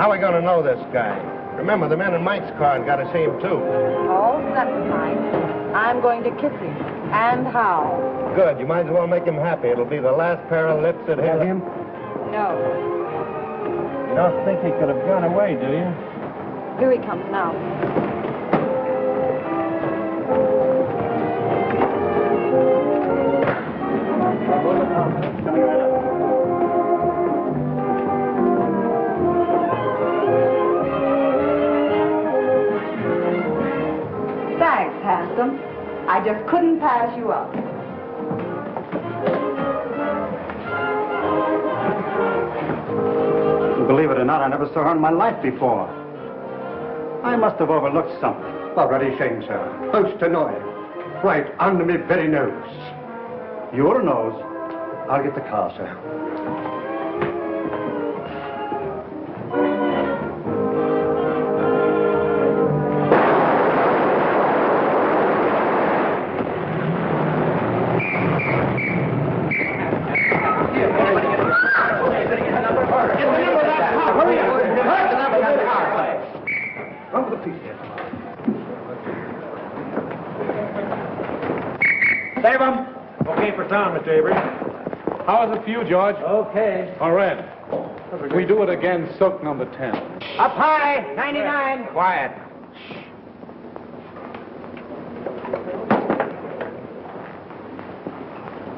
How are we going to know this guy? Remember, the men in Mike's car got to see him, too. Oh, that's fine. I'm going to kiss him. And how? Good. You might as well make him happy. It'll be the last pair of lips that hit him. No. You don't think he could have gone away, do you? Here he comes now. Thanks, handsome. I just couldn't pass you up. Believe it or not, I never saw her in my life before. I must have overlooked something. A very shame, sir. Most annoying. Right under me very nose. Your nose? I'll get the car, sir. Save him. Okay for town, Mr. Avery. How is it for you, George? Okay. All right. We do it again, soak number 10. Up high, 99. Quiet.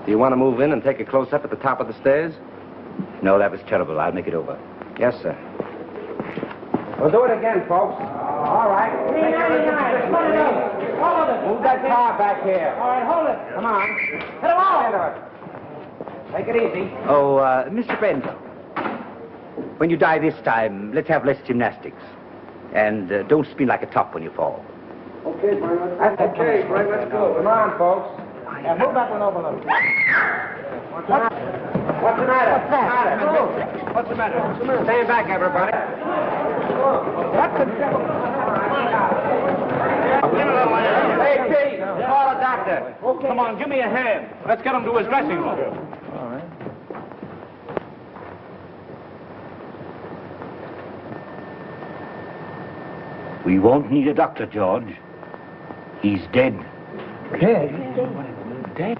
Do you want to move in and take a close-up at the top of the stairs? No, that was terrible. I'll make it over. Yes, sir. We'll do it again, folks. All right. 399. Put it up. Hold it. Move that car back here. All right, hold it. Come on. Hit him all. Take it easy. Oh, Mr. Benzo, when you die this time, let's have less gymnastics. And don't spin like a top when you fall. Okay, Brian. That's okay, Brian. Let's go. Come on, folks. Yeah, move that one over a little. What's the matter? What's the matter? What's the matter? Stand back, everybody. What the devil? Hey, Pete, call a doctor. Okay. Come on, give me a hand. Let's get him to his dressing room. All right. We won't need a doctor, George. He's dead. Dead? Dead?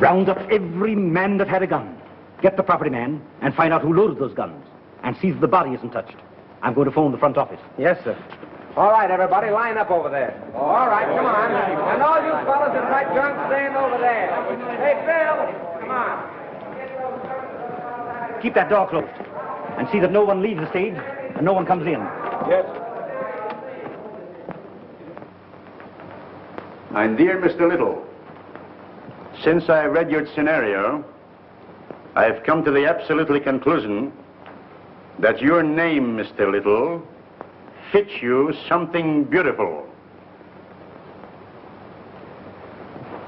Round up every man that had a gun. Get the property man and find out who loaded those guns. And see that the body isn't touched. I'm going to phone the front office. Yes, sir. All right, everybody, line up over there. All right, come on. And all you fellas in that junk, stand over there. Hey, Bill, come on. Keep that door closed. And see that no one leaves the stage and no one comes in. Yes. My dear Mr. Little, since I read your scenario, I've come to the absolutely conclusion that your name, Mr. Little, fits you something beautiful.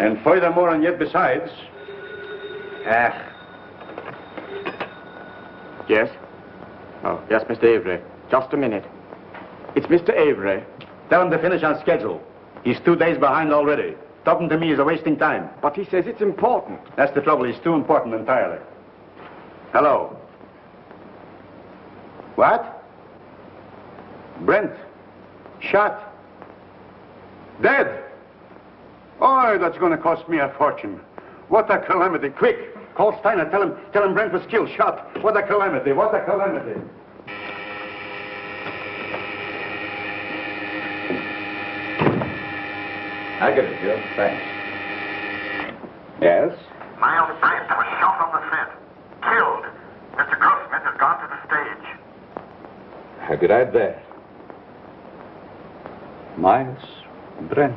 And furthermore, and yet besides... Yes? Oh, yes, Mr. Avery. Just a minute. It's Mr. Avery. Tell him to finish on schedule. He's 2 days behind already. Talking to me is a wasting time. But he says it's important. That's the trouble. He's too important entirely. Hello. What? Brent. Shot. Dead. Oh, that's going to cost me a fortune. What a calamity. Quick. Call Steiner. Tell him Brent was killed, shot. What a calamity. What a calamity. I get it, Joe. Thanks. Yes? Miles Brent was shot on the set. Killed. Mr. Grossman has gone to the stage. How did I there? Miles Brent.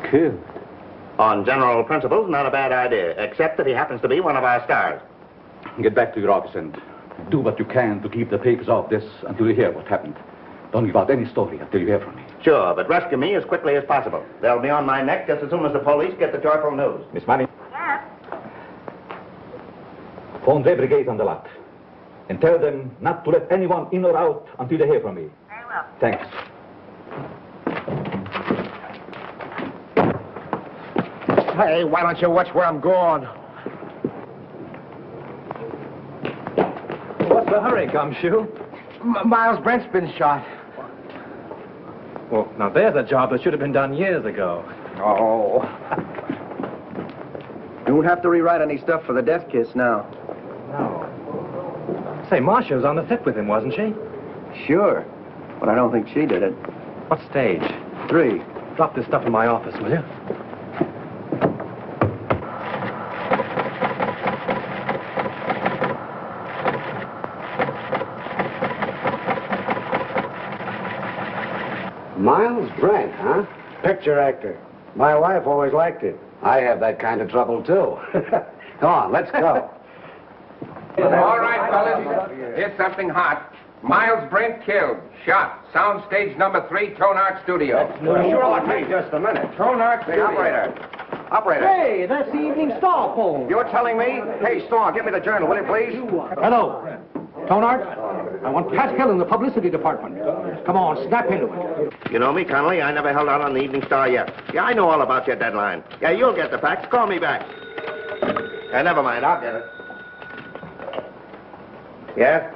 Killed. On general principles, not a bad idea, except that he happens to be one of our stars. Get back to your office and do what you can to keep the papers off this until you hear what happened. Don't give out any story until you hear from me. Sure, but rescue me as quickly as possible. They'll be on my neck just as soon as the police get the joyful news. Miss Money? Yes? Phone the brigade on the lot. And tell them not to let anyone in or out until they hear from me. Very well. Thanks. Hey, why don't you watch where I'm going? What's the hurry, Gumshoe? Miles Brent's been shot. Well, now there's a job that should have been done years ago. Oh. You won't have to rewrite any stuff for the death kiss now. No. Say, Marcia was on the set with him, wasn't she? Sure, but I don't think she did it. What stage? 3. Drop this stuff in my office, will you? Miles Brent, huh? Picture actor. My wife always liked it. I have that kind of trouble, too. Come on, let's go. All right, fellas. Here's something hot. Miles Brent killed. Shot. Soundstage number 3, Tone Art Studio. Sure, hey, just a minute. Tone Art Studio. Operator. Hey, that's the Evening Star poem. You're telling me? Hey, Star, give me the journal, will you, please? Hello. Tone Art, I want Pascal in the publicity department. Come on, snap into it. You know me, Connolly. I never held out on the Evening Star yet. Yeah, I know all about your deadline. Yeah, you'll get the facts. Call me back. Never mind. I'll get it. Yes?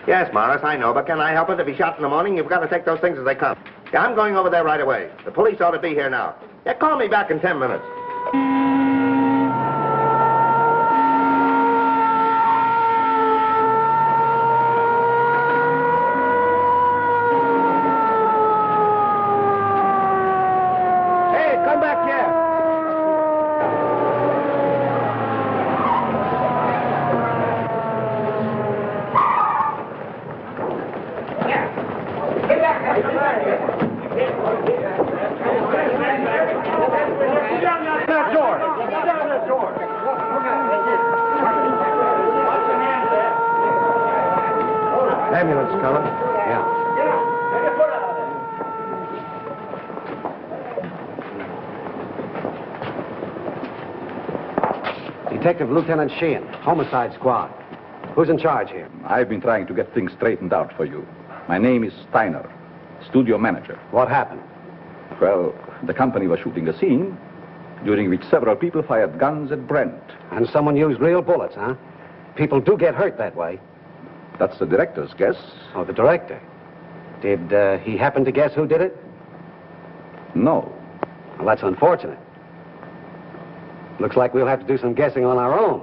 Yes, Morris, I know, but can I help it? If he's shot in the morning, you've got to take those things as they come. Yeah, I'm going over there right away. The police ought to be here now. Yeah, call me back in 10 minutes. Ambulance coming? Yeah. Detective Lieutenant Sheehan, Homicide Squad. Who's in charge here? I've been trying to get things straightened out for you. My name is Steiner, studio manager. What happened? Well, the company was shooting a scene during which several people fired guns at Brent. And someone used real bullets, huh? People do get hurt that way. That's the director's guess. Oh, the director. Did he happen to guess who did it? No. Well, that's unfortunate. Looks like we'll have to do some guessing on our own.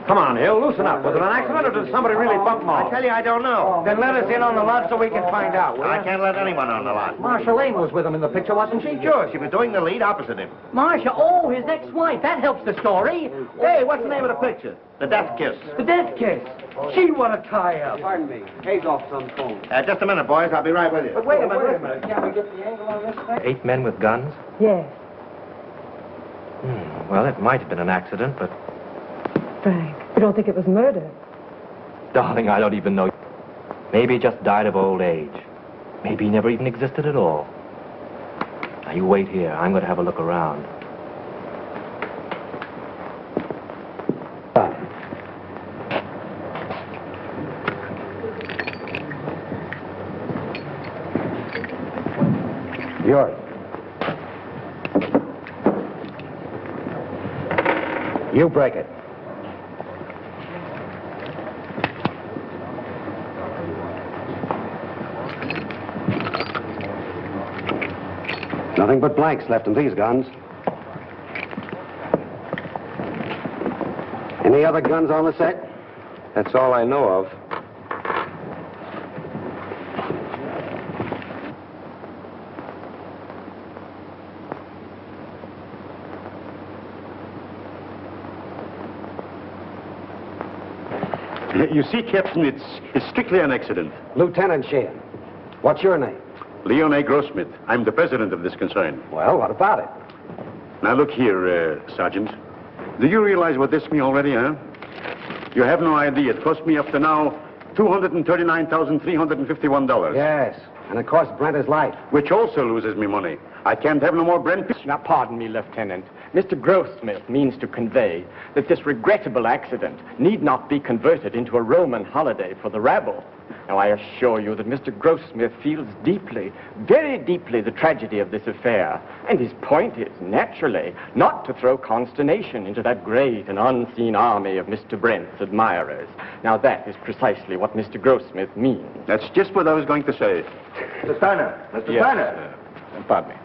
Come on, Hill, loosen up. Was it an accident or did somebody really bump Maul? I tell you, I don't know. Then let us in on the lot so we can find out, will I you? can't let anyone on the lot. Marcia Lane was with him in the picture, wasn't she? Sure, she was doing the lead opposite him. Marcia, oh, his ex-wife. That helps the story. Hey, what's the name of the picture? The Death Kiss. The death kiss. Gee, what a tie-up. Pardon me. Hayes off some phone. Just a minute, boys. I'll be right with you. But wait a minute. Can we get the angle on this thing? 8 men with guns? Yes, Well, it might have been an accident, but... Frank. You don't think it was murder? Darling, I don't even know. Maybe he just died of old age. Maybe he never even existed at all. Now, you wait here. I'm going to have a look around. Yours. You break it. Nothing but blanks left in these guns. Any other guns on the set? That's all I know of. You see, Captain, it's strictly an accident. Lieutenant Sheehan. What's your name? Leon A. Grossmith. I'm the president of this concern. Well, what about it? Now, look here, Sergeant. Do you realize what this means already, huh? You have no idea. It cost me up to now $239,351. Yes, and it cost Brent his life. Which also loses me money. I can't have no more Brent. Now, pardon me, Lieutenant. Mr. Grossmith means to convey that this regrettable accident need not be converted into a Roman holiday for the rabble. Now, I assure you that Mr. Grossmith feels deeply, very deeply, the tragedy of this affair. And his point is, naturally, not to throw consternation into that great and unseen army of Mr. Brent's admirers. Now, that is precisely what Mr. Grossmith means. That's just what I was going to say. Mr. Steiner! Mr. Steiner! Pardon me.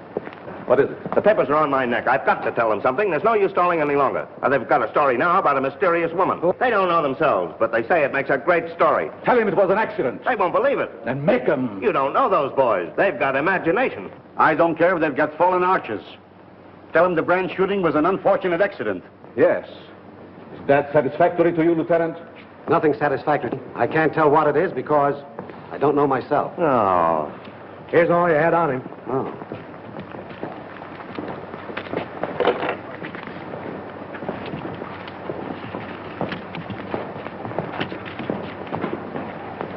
What is it? The papers are on my neck. I've got to tell them something. There's no use stalling any longer. They've got a story now about a mysterious woman. They don't know themselves, but they say it makes a great story. Tell him it was an accident. They won't believe it. Then make him. You don't know those boys. They've got imagination. I don't care if they've got fallen arches. Tell them the Brand shooting was an unfortunate accident. Yes. Is that satisfactory to you, Lieutenant? Nothing satisfactory. I can't tell what it is because I don't know myself. Oh. Here's all you had on him. Oh.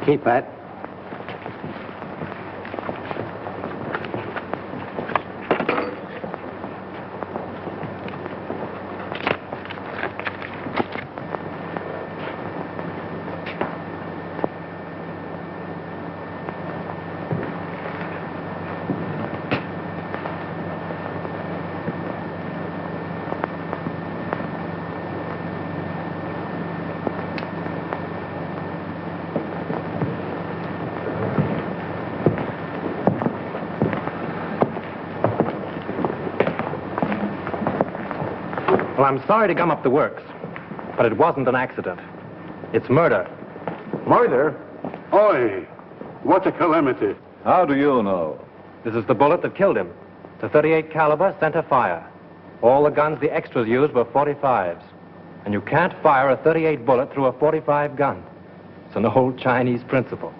Keep that. Well, I'm sorry to gum up the works, but it wasn't an accident. It's murder. Murder? Oi, what a calamity. How do you know? This is the bullet that killed him. It's a .38 caliber center fire. All the guns the extras used were .45s. And you can't fire a .38 bullet through a .45 gun. It's an old Chinese principle.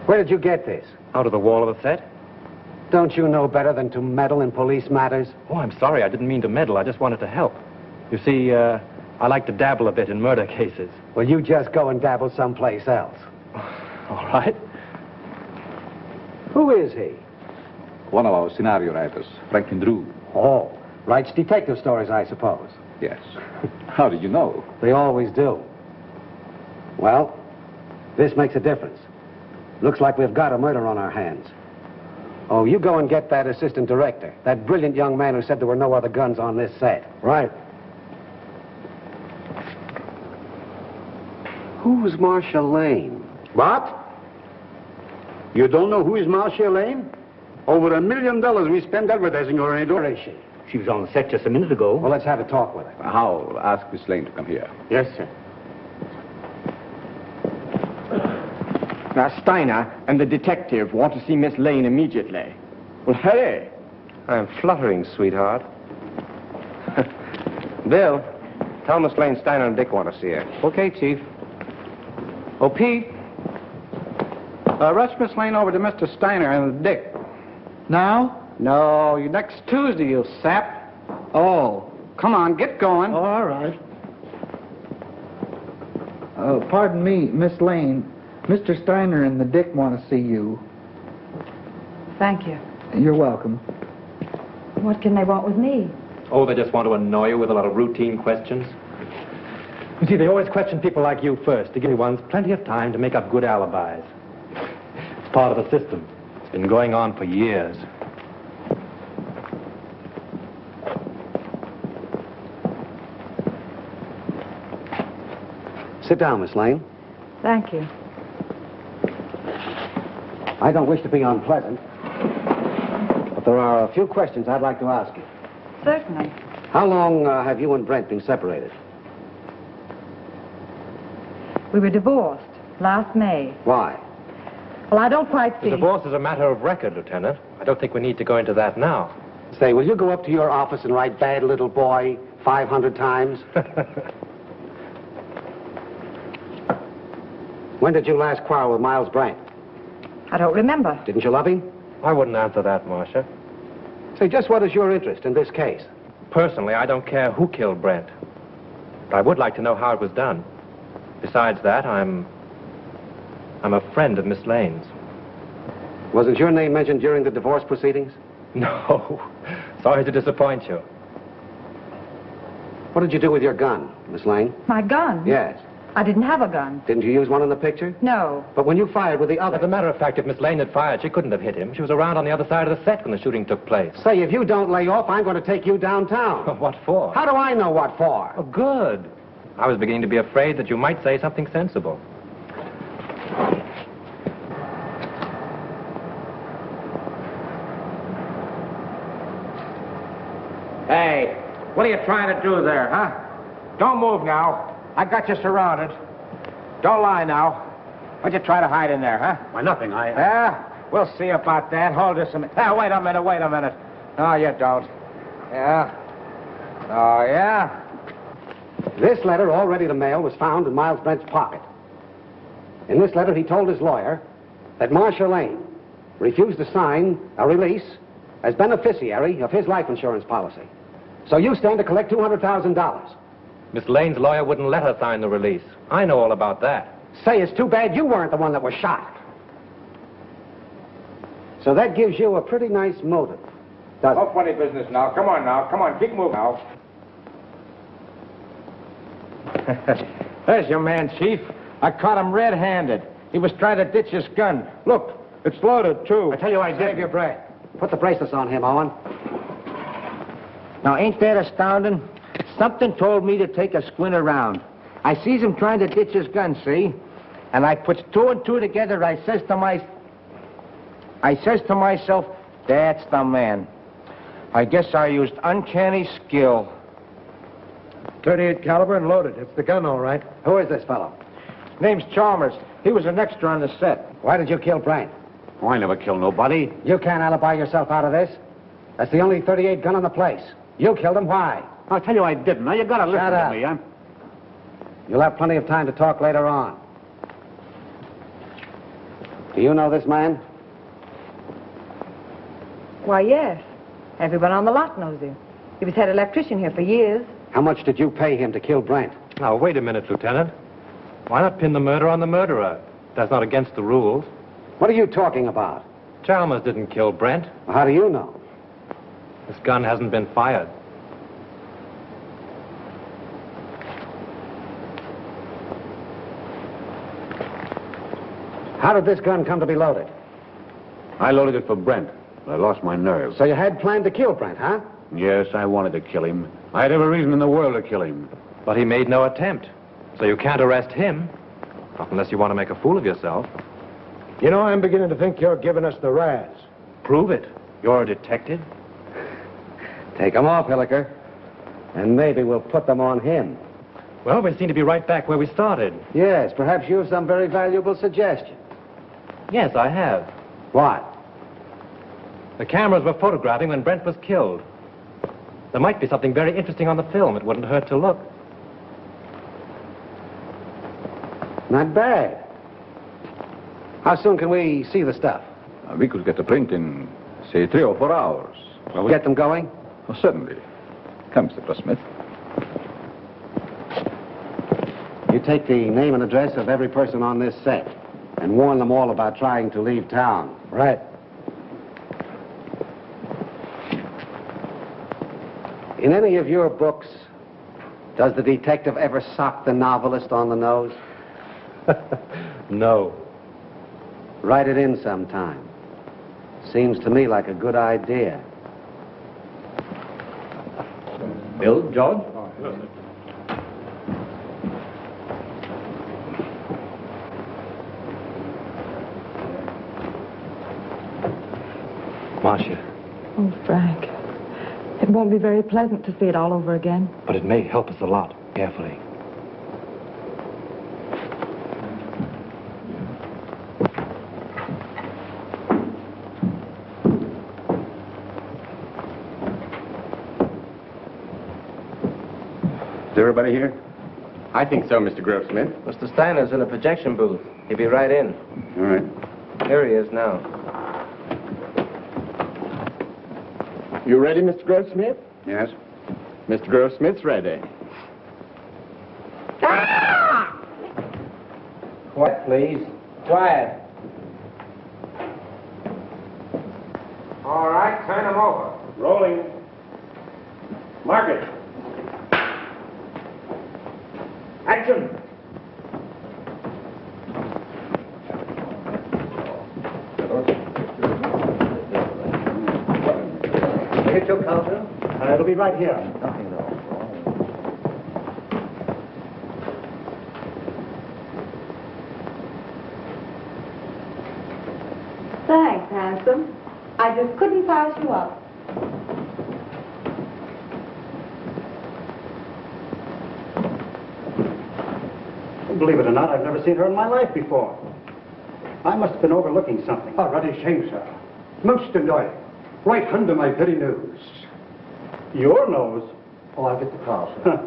Where did you get this? Out of the wall of the set? Don't you know better than to meddle in police matters? Oh, I'm sorry. I didn't mean to meddle. I just wanted to help. You see, I like to dabble a bit in murder cases. Well, you just go and dabble someplace else. All right. Who is he? One of our scenario writers, Franklin Drew. Oh, writes detective stories, I suppose. Yes. How did you know? They always do. Well, this makes a difference. Looks like we've got a murder on our hands. Oh, you go and get that assistant director, that brilliant young man who said there were no other guns on this set. Right. Who's Marcia Lane? What? You don't know who is Marcia Lane? Over $1 million we spent advertising her in. Where is she? She was on the set just a minute ago. Well, let's have a talk with her. I'll ask Miss Lane to come here. Yes, sir. Now, Steiner and the detective want to see Miss Lane immediately. Well, hurry. I'm fluttering, sweetheart. Bill, tell Miss Lane Steiner and Dick want to see her. Okay, Chief. Oh, Pete. Rush Miss Lane over to Mr. Steiner and Dick. Now? No, next Tuesday, you sap. Oh, come on, get going. Oh, all right. Pardon me, Miss Lane. Mr. Steiner and the Dick want to see you. Thank you. You're welcome. What can they want with me? Oh, they just want to annoy you with a lot of routine questions. You see, they always question people like you first to give you ones plenty of time to make up good alibis. It's part of the system. It's been going on for years. Sit down, Miss Lane. Thank you. I don't wish to be unpleasant, but there are a few questions I'd like to ask you. Certainly. How long have you and Brent been separated? We were divorced last May. Why? Well, I don't quite see. The divorce is a matter of record, Lieutenant. I don't think we need to go into that now. Say, will you go up to your office and write "bad little boy" 500 times? When did you last quarrel with Miles Brent? I don't remember. Didn't you love him? I wouldn't answer that, Marcia. Say, just what is your interest in this case? Personally, I don't care who killed Brent. But I would like to know how it was done. Besides that, I'm a friend of Miss Lane's. Wasn't your name mentioned during the divorce proceedings? No. Sorry to disappoint you. What did you do with your gun, Miss Lane? My gun? Yes. I didn't have a gun. Didn't you use one in the picture? No. But when you fired with the other... As a matter of fact, if Miss Lane had fired, she couldn't have hit him. She was around on the other side of the set when the shooting took place. Say, if you don't lay off, I'm going to take you downtown. What for? How do I know what for? Oh, good. I was beginning to be afraid that you might say something sensible. Hey, what are you trying to do there, huh? Don't move now. I got you surrounded. Don't lie now. What'd you try to hide in there, huh? Why, nothing. Yeah? We'll see about that. Hold this a minute. Wait a minute. No, you don't. Yeah? Oh, yeah? This letter, all ready to mail, was found in Miles Brent's pocket. In this letter, he told his lawyer that Marcia Lane refused to sign a release as beneficiary of his life insurance policy. So you stand to collect $200,000. Miss Lane's lawyer wouldn't let her sign the release. I know all about that. Say, it's too bad you weren't the one that was shot. So that gives you a pretty nice motive, doesn't it? No funny business now. Come on, keep moving now. There's your man, Chief. I caught him red-handed. He was trying to ditch his gun. Look, it's loaded, too. I tell you, I did. Save your breath. Put the bracelets on him, Owen. Now, ain't that astounding? Something told me to take a squint around. I sees him trying to ditch his gun, see? And I puts two and two together. I says to myself, that's the man. I guess I used uncanny skill. 38 caliber and loaded. It's the gun, all right. Who is this fellow? Name's Chalmers. He was an extra on the set. Why did you kill Brent? Oh, I never killed nobody. You can't alibi yourself out of this. That's the only 38 gun in the place. You killed him. Why? I'll tell you I didn't. Now, you gotta listen Shut to up. me. You'll have plenty of time to talk later on. Do you know this man? Why, yes. Everyone on the lot knows him. He was head electrician here for years. How much did you pay him to kill Brent? Now, wait a minute, Lieutenant. Why not pin the murder on the murderer? That's not against the rules. What are you talking about? Chalmers didn't kill Brent. How do you know? This gun hasn't been fired. How did this gun come to be loaded? I loaded it for Brent. I lost my nerve. So you had planned to kill Brent, huh? Yes, I wanted to kill him. I had every reason in the world to kill him. But he made no attempt. So you can't arrest him. Not unless you want to make a fool of yourself. You know, I'm beginning to think you're giving us the razz. Prove it. You're a detective. Take them off, Hilliker. And maybe we'll put them on him. Well, we seem to be right back where we started. Yes, perhaps you have some very valuable suggestion. Yes, I have. What? The cameras were photographing when Brent was killed. There might be something very interesting on the film. It wouldn't hurt to look. Not bad. How soon can we see the stuff? We could get the print in, say, 3 or 4 hours. Well, get them going? Oh, certainly. Come, Mr. Grossmith. You take the name and address of every person on this set and warn them all about trying to leave town. Right. In any of your books, does the detective ever sock the novelist on the nose? No. Write it in sometime. Seems to me like a good idea. Bill, George? Marcia. Oh, Frank. It won't be very pleasant to see it all over again. But it may help us a lot. Carefully. Is everybody here? I think so, Mr. Grossmith. Mr. Steiner's in a projection booth. He'll be right in. All right. Here he is now. You ready, Mr. Grossmith? Yes? Mr. Grossmith's ready. Quiet, please. Quiet. All right, turn him over. Rolling. Mark it. Action. Hit your counter? It'll be right here. Nothing, though. Thanks, handsome. I just couldn't pass you up. Believe it or not, I've never seen her in my life before. I must have been overlooking something. Oh, ruddy shame, sir. Most annoying. Right under my very nose. Your nose? Oh, I'll get the car, sir.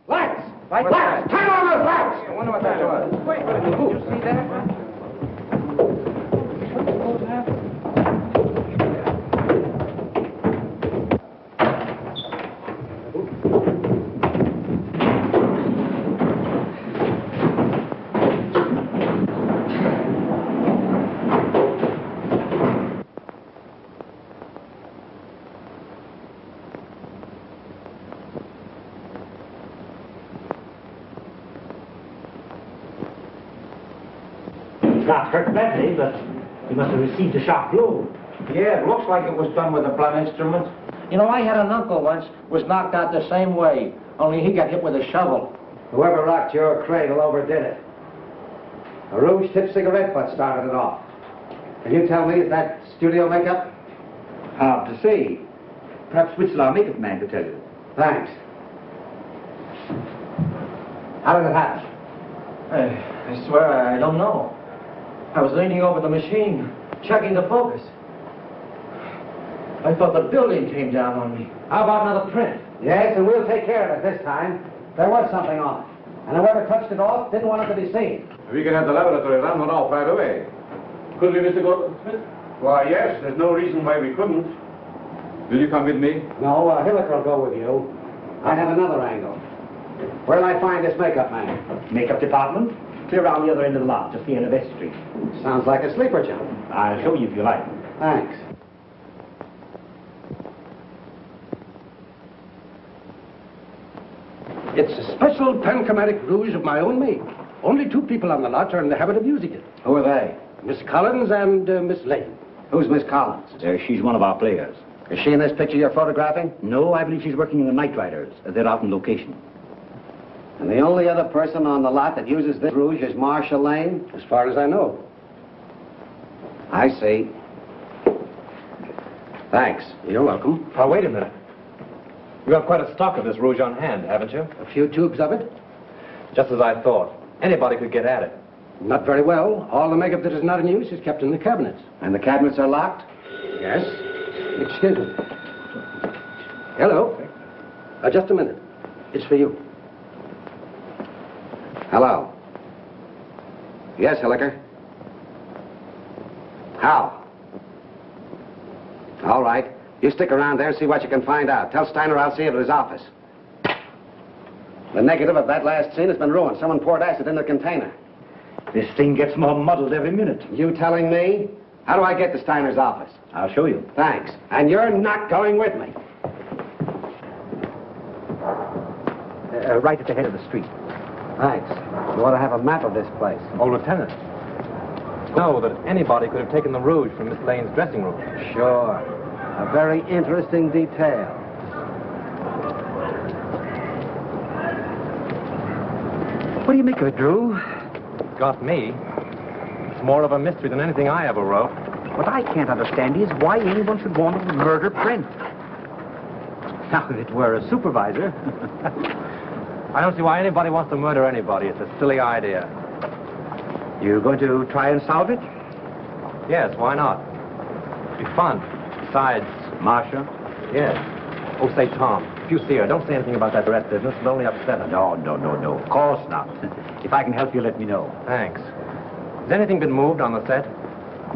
Lights! Lights! Turn on those lights! I wonder what that was. Wait, did you see that? Not hurt badly, but he must have received a sharp blow. Yeah, it looks like it was done with a blunt instrument. You know, I had an uncle once was knocked out the same way, only he got hit with a shovel. Whoever rocked your cradle overdid it. A rouge-tipped cigarette butt started it off. Can you tell me, is that studio makeup? Hard to say. Perhaps Whitzel, our makeup man, could tell you. Thanks. How did it happen? I swear I don't know. I was leaning over the machine, checking the focus. I thought the building came down on me. How about another print? Yes, and we'll take care of it this time. There was something on it. And whoever touched it off didn't want it to be seen. We can have the laboratory run one off right away. Could we, Mr. Goldsmith? Why, yes, there's no reason why we couldn't. Will you come with me? No, Halik will go with you. I have another angle. Where'll I find this makeup man? Makeup department? Clear around the other end of the lot, just the end of vestry. Sounds like a sleeper jump. I'll show you if you like. Thanks. It's a special panchromatic rouge of my own make. Only 2 people on the lot are in the habit of using it. Who are they? Miss Collins and Miss Lane. Who's Miss Collins? She's one of our players. Is she in this picture you're photographing? No, I believe she's working in the Night Riders. They're out on location. And the only other person on the lot that uses this rouge is Marcia Lane? As far as I know. I see. Thanks. You're welcome. Oh, wait a minute. You have quite a stock of this rouge on hand, haven't you? A few tubes of it? Just as I thought. Anybody could get at it. Not very well. All the makeup that is not in use is kept in the cabinets. And the cabinets are locked? Yes. Excuse me. Hello. Just a minute. It's for you. Hello. Yes, Hiliker. How? All right. You stick around there and see what you can find out. Tell Steiner I'll see him at his office. The negative of that last scene has been ruined. Someone poured acid in the container. This thing gets more muddled every minute. You telling me? How do I get to Steiner's office? I'll show you. Thanks. And you're not going with me. Right at the head of the street. Thanks. You ought to have a map of this place. Oh, Lieutenant. Know that anybody could have taken the rouge from Miss Lane's dressing room. Sure. A very interesting detail. What do you make of it, Drew? Got me. It's more of a mystery than anything I ever wrote. What I can't understand is why anyone should want to murder Brent. Now, if it were a supervisor... I don't see why anybody wants to murder anybody. It's a silly idea. You going to try and solve it? Yes, why not? It'd be fun. Besides... Marcia? Yes. Oh, say, Tom, if you see her, don't say anything about that rat business. It'll only upset her. No. Of course not. If I can help you, let me know. Thanks. Has anything been moved on the set?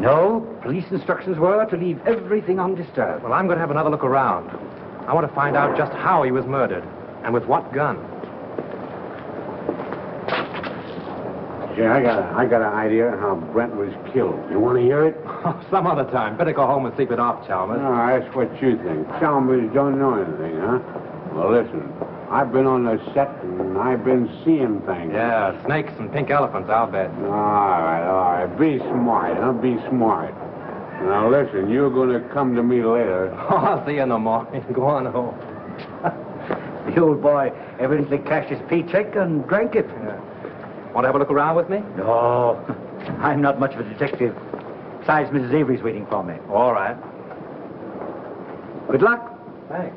No. Police instructions were to leave everything undisturbed. Well, I'm going to have another look around. I want to find out just how he was murdered and with what gun. Yeah, I got an idea how Brent was killed. You want to hear it? Some other time. Better go home and sleep it off, Chalmers. No, that's what you think. Chalmers don't know anything, huh? Well, listen. I've been on the set and I've been seeing things. Yeah, snakes and pink elephants, I'll bet. All right. Be smart, huh? Be smart. Now, listen, you're going to come to me later. Oh, I'll see you in the morning. Go on home. The old boy evidently cashed his paycheck and drank it. Yeah. Want to have a look around with me? No, I'm not much of a detective. Besides, Mrs. Avery's waiting for me. All right. Good luck. Thanks.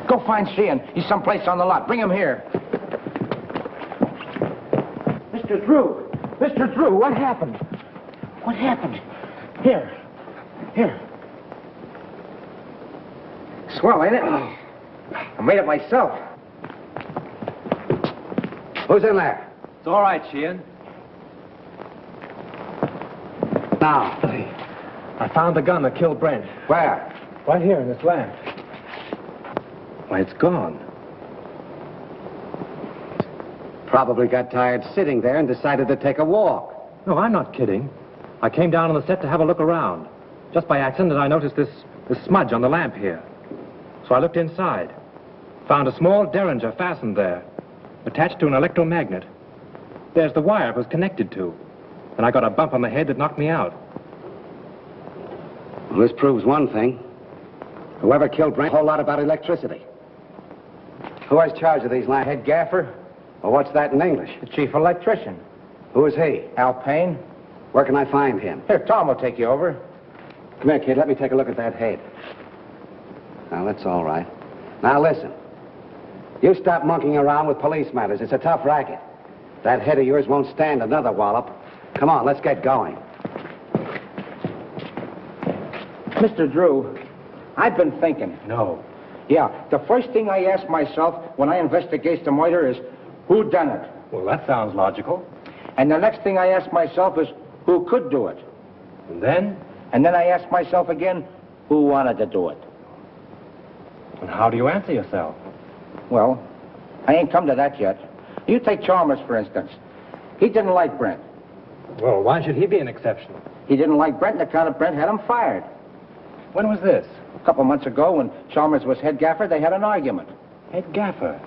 Go find Sheehan. He's someplace on the lot. Bring him here. Mr. Drew! Mr. Drew, what happened? What happened? Here. Swell, ain't it? I made it myself. Who's in there? It's all right, Sheehan. Now. I found the gun that killed Brent. Where? Right here in this lamp. Why, it's gone. Probably got tired sitting there and decided to take a walk. No, I'm not kidding. I came down on the set to have a look around. Just by accident, I noticed this smudge on the lamp here. So I looked inside. Found a small derringer fastened there, attached to an electromagnet. There's the wire it was connected to. And I got a bump on the head that knocked me out. Well, this proves one thing. Whoever killed Brent, a whole lot about electricity. Who has charge of these lamps? Head gaffer, Well, what's that in English? the chief electrician. Who is he? Al Payne. Where can I find him? Here, Tom will take you over. Come here, kid. Let me take a look at that head. Now, that's all right. Now, listen. You stop monkeying around with police matters. It's a tough racket. That head of yours won't stand another wallop. Come on, let's get going. Mr. Drew, I've been thinking. No. Yeah, the first thing I ask myself when I investigate the murder is, who done it? Well, that sounds logical. And the next thing I ask myself is, who could do it? And then? And then I ask myself again, who wanted to do it? And how do you answer yourself? Well, I ain't come to that yet. You take Chalmers, for instance. He didn't like Brent. Well, why should he be an exception? He didn't like Brent on account of Brent had him fired. When was this? A couple months ago, when Chalmers was head gaffer, they had an argument. Head gaffer?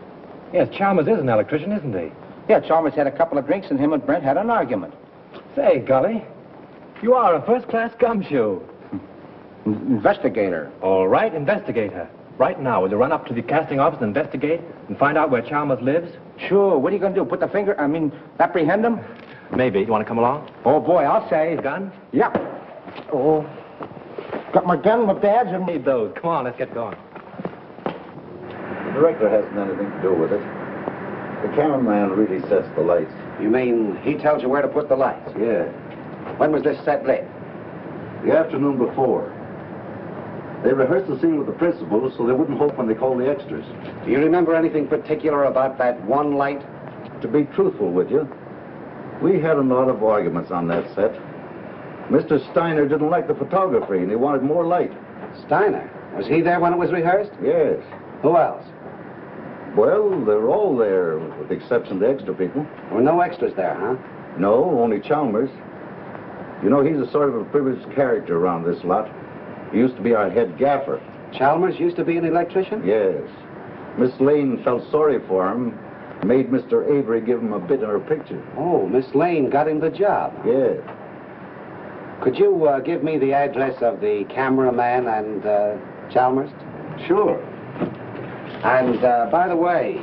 Yes, Chalmers is an electrician, isn't he? Yeah, Chalmers had a couple of drinks, and him and Brent had an argument. Say, Gully, you are a first-class gumshoe. Investigator. All right, investigator. Right now, will you run up to the casting office and investigate and find out where Chalmers lives? Sure. What are you going to do? Apprehend him? Maybe. You want to come along? Oh, boy, I'll say. The gun? Yeah. Oh. Got my gun, my badge, and Need those. Come on, let's get going. The director hasn't anything to do with it. The cameraman really sets the lights. You mean he tells you where to put the lights? Yeah. When was this set lit? The afternoon before. They rehearsed the scene with the principals so they wouldn't hope when they called the extras. Do you remember anything particular about that one light? To be truthful with you, we had a lot of arguments on that set. Mr. Steiner didn't like the photography and he wanted more light. Steiner? Was he there when it was rehearsed? Yes. Who else? Well, they're all there, with the exception of the extra people. There were no extras there, huh? No, only Chalmers. You know, he's a sort of a privileged character around this lot. He used to be our head gaffer. Chalmers used to be an electrician? Yes. Miss Lane felt sorry for him, made Mr. Avery give him a bit in her picture. Oh, Miss Lane got him the job. Yes. Could you give me the address of the cameraman and Chalmers? Sure. And, by the way,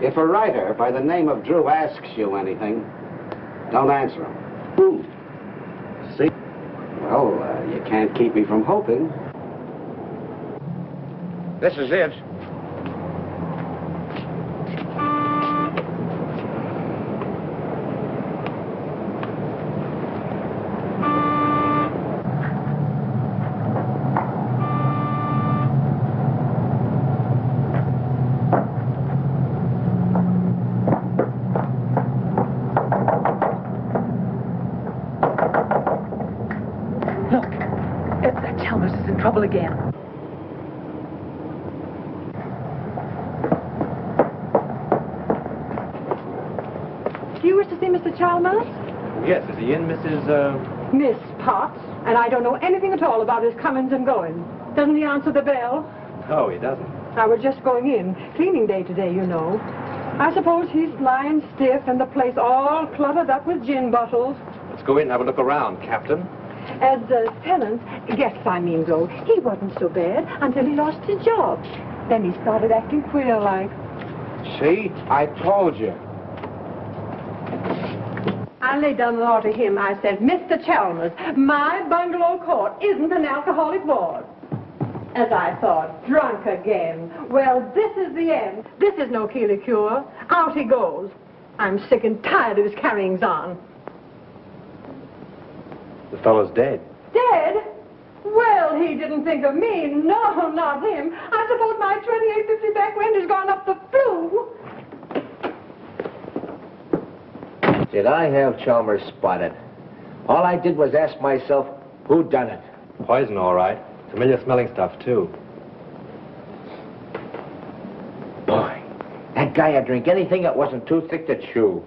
if a writer by the name of Drew asks you anything, don't answer him. Who? See? Well, you can't keep me from hoping. This is it. Again. Do you wish to see Mr. Chalmers? Yes, is he in, Mrs. Miss Potts, and I don't know anything at all about his comings and goings. Doesn't he answer the bell? No, he doesn't. I was just going in. Cleaning day today, you know. I suppose he's lying stiff and the place all cluttered up with gin bottles. Let's go in and have a look around, Captain. As tenant, guests I mean though, he wasn't so bad until he lost his job. Then he started acting queer like. See? I told you. I laid down the law to him. I said, Mr. Chalmers, my bungalow court isn't an alcoholic ward. As I thought, drunk again. Well, this is the end. This is no Keeley cure. Out he goes. I'm sick and tired of his carryings on. The fellow's dead. Dead? Well, he didn't think of me. No, not him. I suppose my 2850 back rent has gone up the flue. Did I have Chalmers spotted? All I did was ask myself, who done it? Poison, all right. Familiar smelling stuff, too. Boy, that guy would drink anything that wasn't too thick to chew.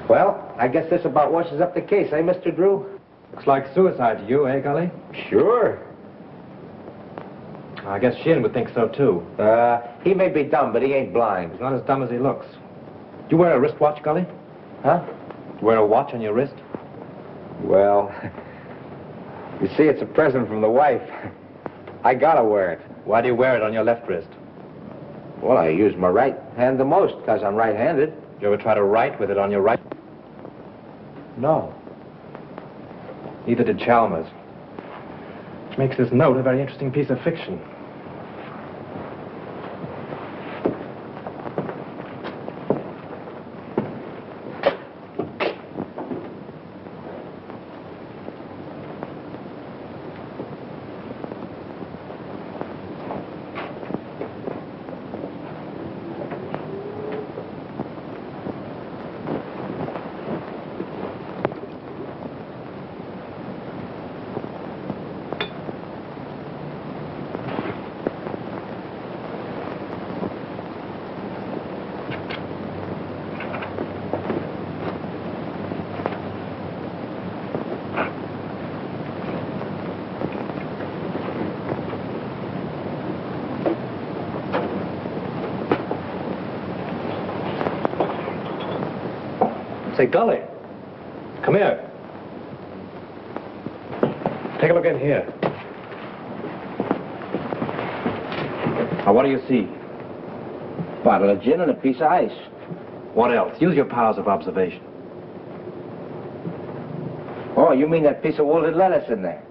Well, I guess this about washes up the case, eh, Mr. Drew? Looks like suicide to you, eh, Gully? Sure. I guess Sheehan would think so, too. He may be dumb, but he ain't blind. He's not as dumb as he looks. Do you wear a wristwatch, Gully? Huh? Do you wear a watch on your wrist? Well, you see, it's a present from the wife. I gotta wear it. Why do you wear it on your left wrist? Well, I use my right hand the most, because I'm right-handed. You ever try to write with it on your right? No. Neither did Chalmers. Which makes this note a very interesting piece of fiction. Say, Gully, come here. Take a look in here. Now, what do you see? Bottle of gin and a piece of ice. What else? Use your powers of observation. Oh, you mean that piece of wilted lettuce in there?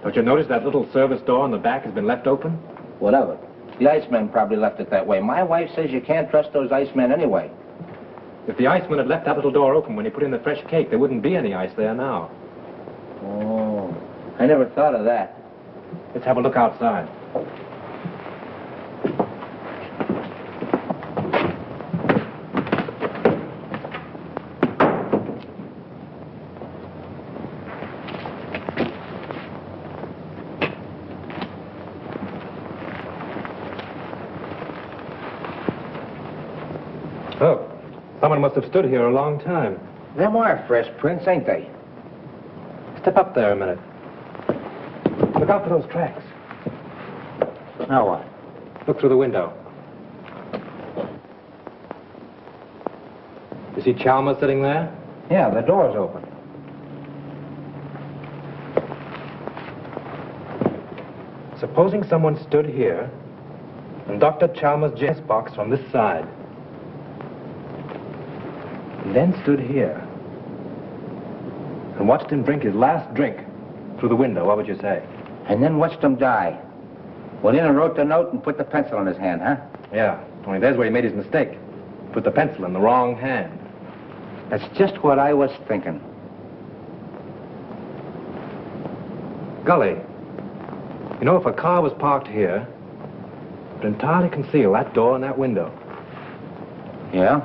Don't you notice that little service door on the back has been left open? What of it? The Iceman probably left it that way. My wife says you can't trust those Icemen anyway. If the Iceman had left that little door open when he put in the fresh cake, there wouldn't be any ice there now. Oh, I never thought of that. Let's have a look outside. Oh, someone must have stood here a long time. Them are fresh prints, ain't they? Step up there a minute. Look out for those tracks. Now what? Look through the window. You see Chalmers sitting there? Yeah, the door's open. Supposing someone stood here and Dr. Chalmers' James box from this side. And then stood here and watched him drink his last drink through the window, what would you say? And then watched him die. Went in and wrote the note and put the pencil in his hand, huh? Yeah, only there's where he made his mistake. Put the pencil in the wrong hand. That's just what I was thinking. Gully, you know, if a car was parked here, it would entirely conceal that door and that window. Yeah?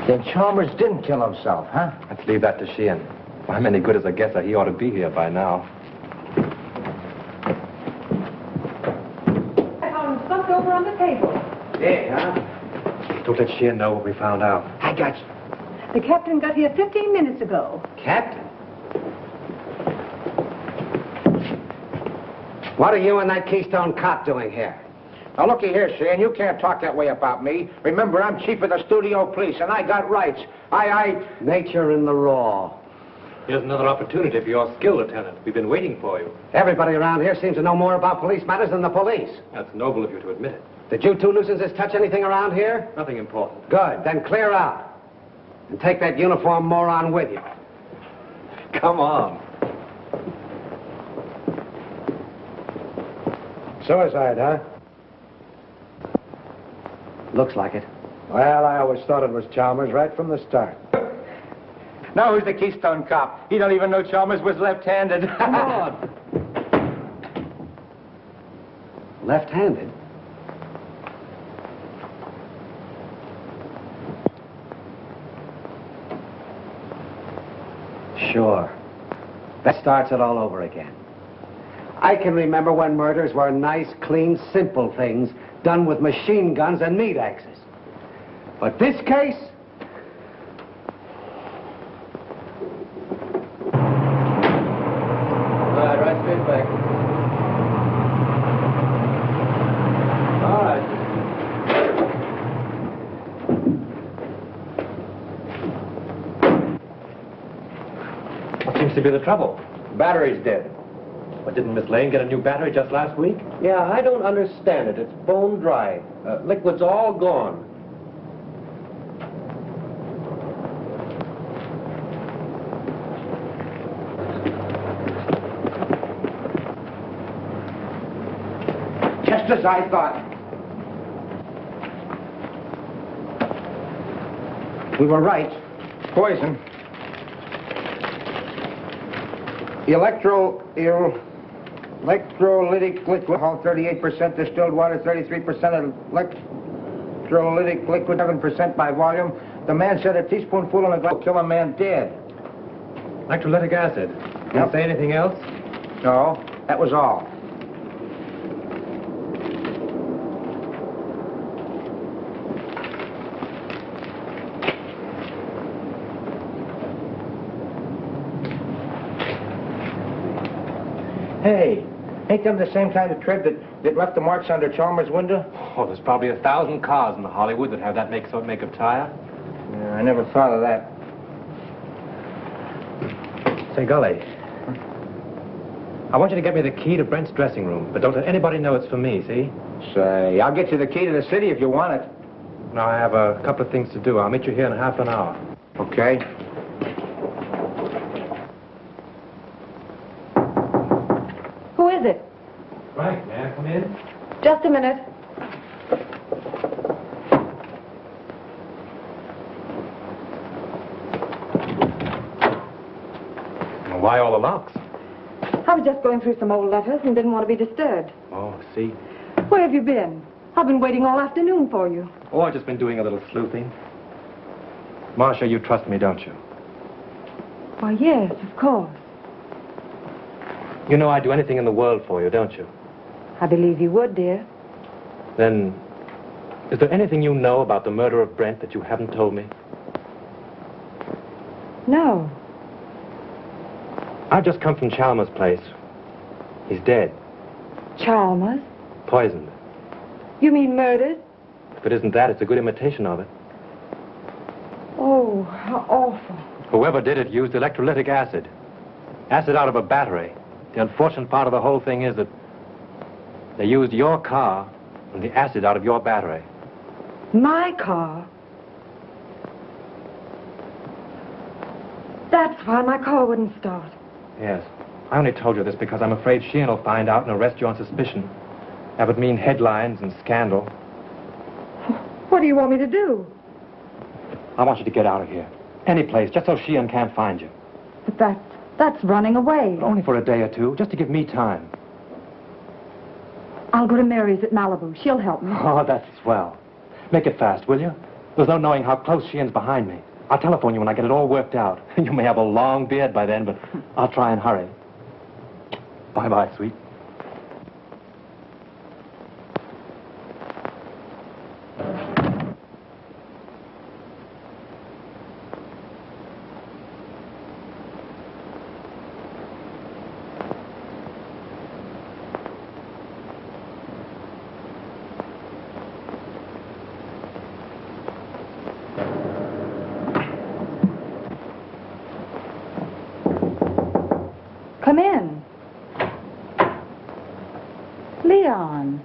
Then Chalmers didn't kill himself, huh? Let's leave that to Sheehan. If I'm any good as a guesser, he ought to be here by now. I found him slumped over on the table. Yeah, huh? Don't let Sheehan know what we found out. I got you. The captain got here 15 minutes ago. Captain? What are you and that Keystone cop doing here? Now, looky here, Sheehan, you can't talk that way about me. Remember, I'm chief of the studio police, and I got rights. Nature in the raw. Here's another opportunity for your skill, Lieutenant. We've been waiting for you. Everybody around here seems to know more about police matters than the police. That's noble of you to admit it. Did you two nuisances touch anything around here? Nothing important. Good. Then clear out. And take that uniform moron with you. Come on. Suicide, huh? Looks like it. Well, I always thought it was Chalmers right from the start. Now who's the Keystone cop? He don't even know Chalmers was left-handed. Come on. Left-handed? Sure. That starts it all over again. I can remember when murders were nice, clean, simple things done with machine guns and meat axes. But this case? Right straight back. All right. What seems to be the trouble? Battery's dead. But didn't Miss Lane get a new battery just last week? Yeah, I don't understand it. It's bone dry. Liquid's all gone. Just as I thought. We were right. Poison. Electrolytic liquid, 38% distilled water, 33% electrolytic liquid, 7% by volume. The man said a teaspoonful in a glass will kill a man dead. Electrolytic acid. Didn't say anything else? No, that was all. Hey, ain't them the same kind of tread that left the marks under Chalmers' window? Oh, there's probably 1,000 cars in Hollywood that have that make of tire. Yeah, I never thought of that. Say, Gully, I want you to get me the key to Brent's dressing room, but don't let anybody know it's for me, see? Say, I'll get you the key to the city if you want it. Now, I have a couple of things to do. I'll meet you here in half an hour. Okay. Who is it? Frank, may I come in? Just a minute. Well, why all the locks? I was just going through some old letters and didn't want to be disturbed. Oh, see? Where have you been? I've been waiting all afternoon for you. Oh, I've just been doing a little sleuthing. Marcia, you trust me, don't you? Why, yes, of course. You know I'd do anything in the world for you, don't you? I believe you would, dear. Then, is there anything you know about the murder of Brent that you haven't told me? No. I've just come from Chalmers' place. He's dead. Chalmers? Poisoned. You mean murdered? If it isn't that, it's a good imitation of it. Oh, how awful. Whoever did it used electrolytic acid. Acid out of a battery. The unfortunate part of the whole thing is that they used your car and the acid out of your battery. My car? That's why my car wouldn't start. Yes. I only told you this because I'm afraid Sheehan will find out and arrest you on suspicion. That would mean headlines and scandal. What do you want me to do? I want you to get out of here. Any place, just so Sheehan can't find you. But that's running away. But only for a day or two, just to give me time. I'll go to Mary's at Malibu. She'll help me. Oh, that's swell. Make it fast, will you? There's no knowing how close Sheehan's behind me. I'll telephone you when I get it all worked out. You may have a long beard by then, but I'll try and hurry. Bye-bye, sweet. Come in. Leon.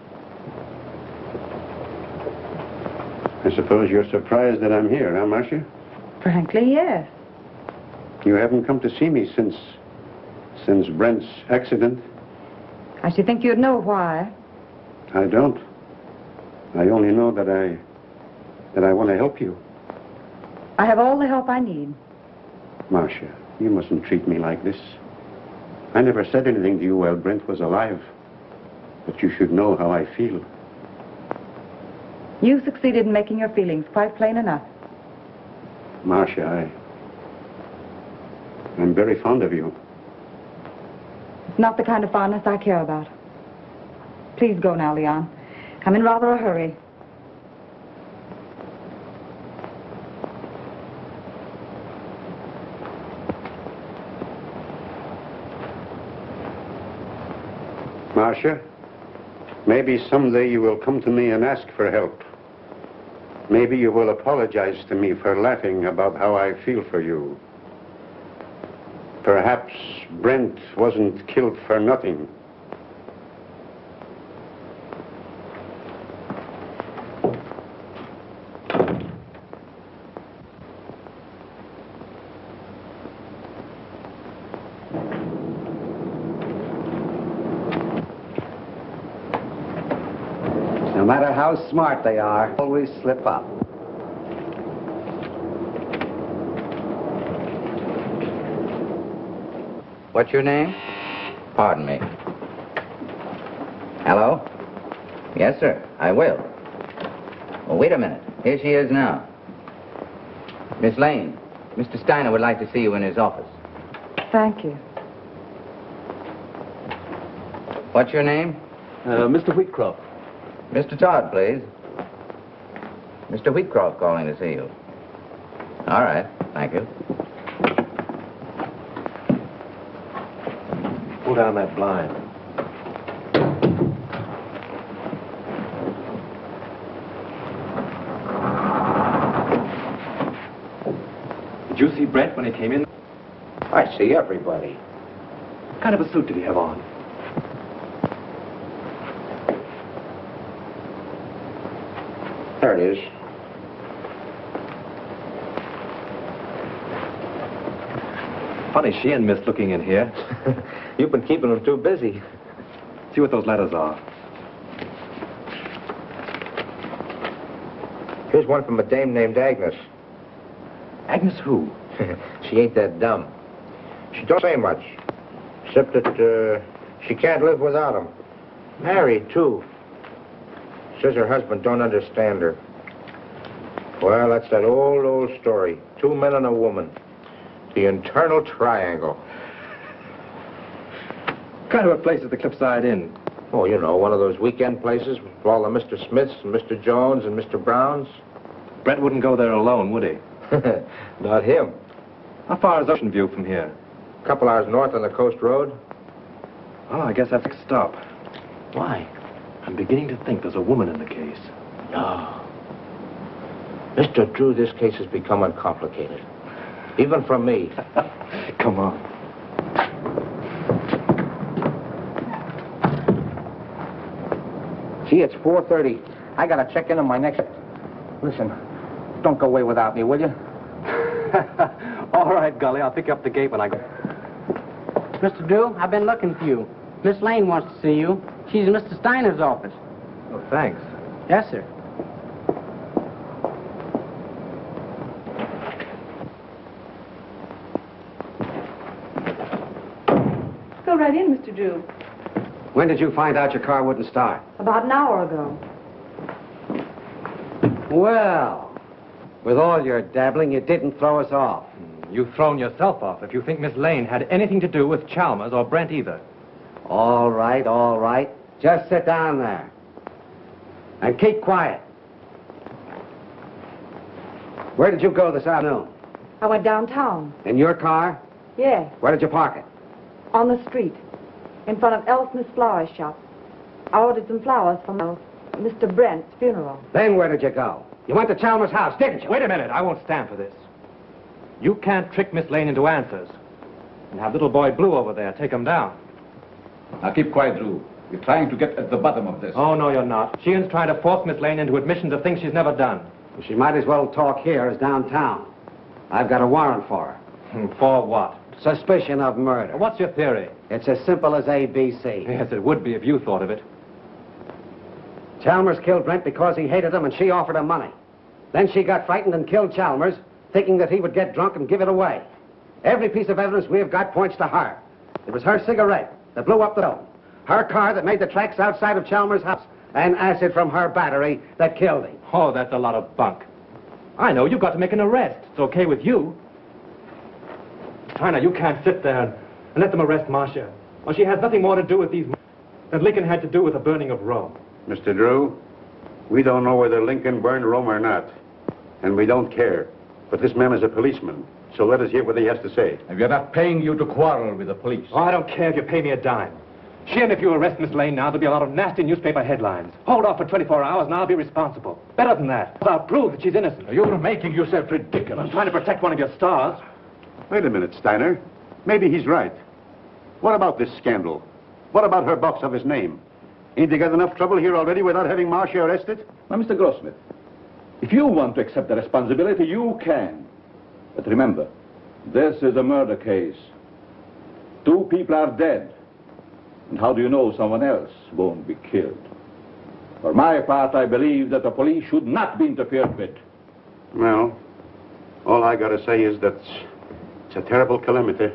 I suppose you're surprised that I'm here, huh, Marcia? Frankly, yes. You haven't come to see me since Brent's accident? I should think you'd know why. I don't. I only know that I want to help you. I have all the help I need. Marcia, you mustn't treat me like this. I never said anything to you while Brent was alive. But you should know how I feel. You succeeded in making your feelings quite plain enough. Marcia, I'm very fond of you. It's not the kind of fondness I care about. Please go now, Leon. I'm in rather a hurry. Marcia, maybe someday you will come to me and ask for help. Maybe you will apologize to me for laughing about how I feel for you. Perhaps Brent wasn't killed for nothing. No matter how smart they are, always slip up. What's your name? Pardon me. Hello? Yes, sir, I will. Well, wait a minute. Here she is now. Miss Lane, Mr. Steiner would like to see you in his office. Thank you. What's your name? Mr. Wheatcroft. Mr. Todd, please. Mr. Wheatcroft calling to see you. All right, thank you. Pull down that blind. Did you see Brent when he came in? I see everybody. What kind of a suit did he have on? There it is. Funny she and Miss looking in here. You've been keeping them too busy. See what those letters are. Here's one from a dame named Agnes. Agnes who? She ain't that dumb. She don't say much, except that she can't live without him. Married, too. Says her husband don't understand her. Well, that's that old story. 2 men and a woman. The internal triangle. What kind of a place is the Cliffside Inn? Oh, you know, one of those weekend places with all the Mr. Smiths and Mr. Jones and Mr. Browns. Brent wouldn't go there alone, would he? Not him. How far is Ocean View from here? A couple hours north on the coast road. Oh, I guess that's a stop. Why? I'm beginning to think there's a woman in the case. No. Mr. Drew, this case has become uncomplicated. Even for me. Come on. Gee, it's 4:30. I gotta check in on my next... Listen, don't go away without me, will you? All right, Gully, I'll pick you up the gate when I go. Mr. Drew, I've been looking for you. Miss Lane wants to see you. She's in Mr. Steiner's office. Oh, thanks. Yes, sir. Go right in, Mr. Drew. When did you find out your car wouldn't start? About an hour ago. Well, with all your dabbling, you didn't throw us off. You've thrown yourself off if you think Miss Lane had anything to do with Chalmers or Brent either. All right, all right. Just sit down there. And keep quiet. Where did you go this afternoon? I went downtown. In your car? Yes, Where did you park it? on the street, in front of Elsmith's flower shop. I ordered some flowers for Mr. Brent's funeral. Then where did you go? You went to Chalmers' house, didn't you? Wait a minute. I won't stand for this. You can't trick Miss Lane into answers. And have little boy Blue over there take him down. Now keep quiet, Drew. We're trying to get at the bottom of this. Oh, no, you're not. Sheehan's trying to force Miss Lane into admissions of things she's never done. Well, she might as well talk here as downtown. I've got a warrant for her. For what? Suspicion of murder. What's your theory? It's as simple as ABC. Yes, it would be if you thought of it. Chalmers killed Brent because he hated him and she offered him money. Then she got frightened and killed Chalmers, thinking that he would get drunk and give it away. Every piece of evidence we have got points to her. It was her cigarette that blew up the dome, her car that made the tracks outside of Chalmers' house, and acid from her battery that killed him. Oh, that's a lot of bunk. I know, you've got to make an arrest. It's okay with you. Steiner, you can't sit there and let them arrest Marcia. Well, she has nothing more to do with these than Lincoln had to do with the burning of Rome. Mr. Drew, we don't know whether Lincoln burned Rome or not, and we don't care. But this man is a policeman, so let us hear what he has to say. And we are not paying you to quarrel with the police. Oh, I don't care if you pay me a dime. Sheehan, if you arrest Miss Lane now, there'll be a lot of nasty newspaper headlines. Hold off for 24 hours and I'll be responsible. Better than that. I'll prove that she's innocent. You're making yourself ridiculous. I'm trying to protect one of your stars. Wait a minute, Steiner. Maybe he's right. What about this scandal? What about her box office name? Ain't they got enough trouble here already without having Marcia arrested? Now, Mr. Grossmith, if you want to accept the responsibility, you can. But remember, this is a murder case. 2 people are dead. And how do you know someone else won't be killed? For my part, I believe that the police should not be interfered with. Well, all I gotta say is that it's a terrible calamity.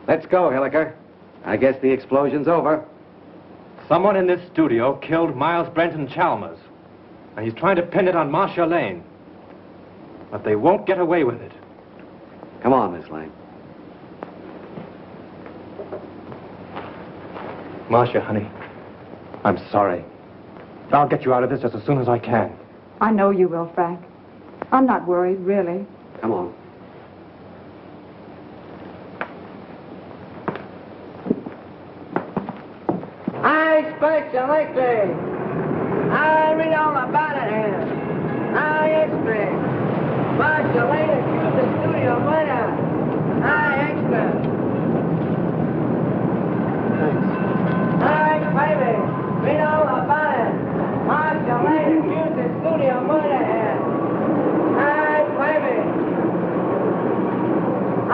Let's go, Hilliker. I guess the explosion's over. Someone in this studio killed Miles Brenton Chalmers. And he's trying to pin it on Marcia Lane. But they won't get away with it. Come on, Miss Lane. Marcia, honey, I'm sorry. I'll get you out of this just as soon as I can. I know you will, Frank. I'm not worried, really. Come on. I speculate. I read all about it here. I extra. Marcia Lane accused the studio murder. I extra. Hi, baby. Read all about it. Marcia Lane accused the studio murder here. Hi, baby. I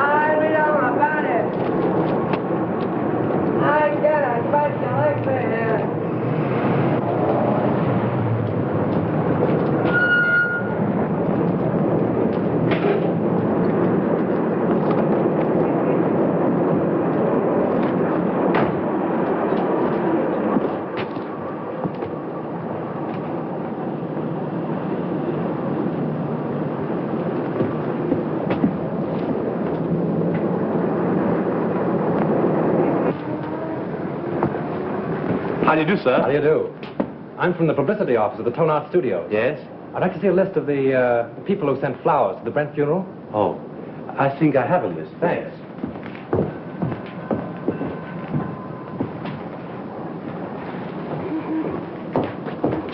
How do you do, sir? How do you do? I'm from the publicity office of the Sono Art Studios. Yes? I'd like to see a list of the people who sent flowers to the Brent funeral. Oh, I think I have a list. Thanks.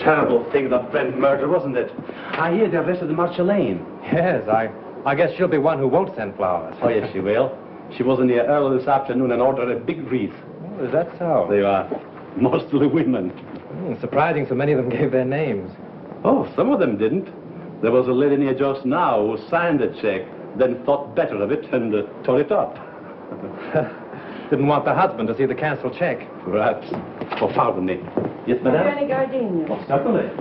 Terrible thing, that Brent murder, wasn't it? I hear they arrested Marceline. Yes, I guess she'll be one who won't send flowers. Oh, yes, she will. She was in here early this afternoon and ordered a big wreath. Oh, is that so? They are mostly women. Surprising so many of them gave their names. Oh, some of them didn't. There was a lady near just now who signed the check, then thought better of it and tore it up. Didn't want the husband to see the canceled check. Perhaps. Oh, pardon me. Yes, madame? Any gardenias? Oh, certainly.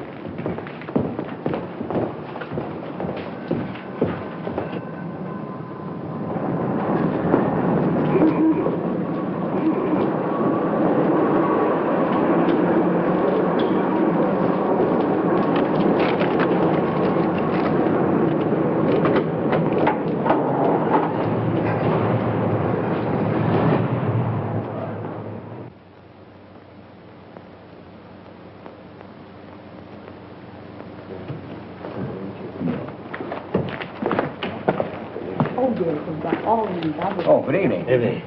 Oh, good evening. Evening.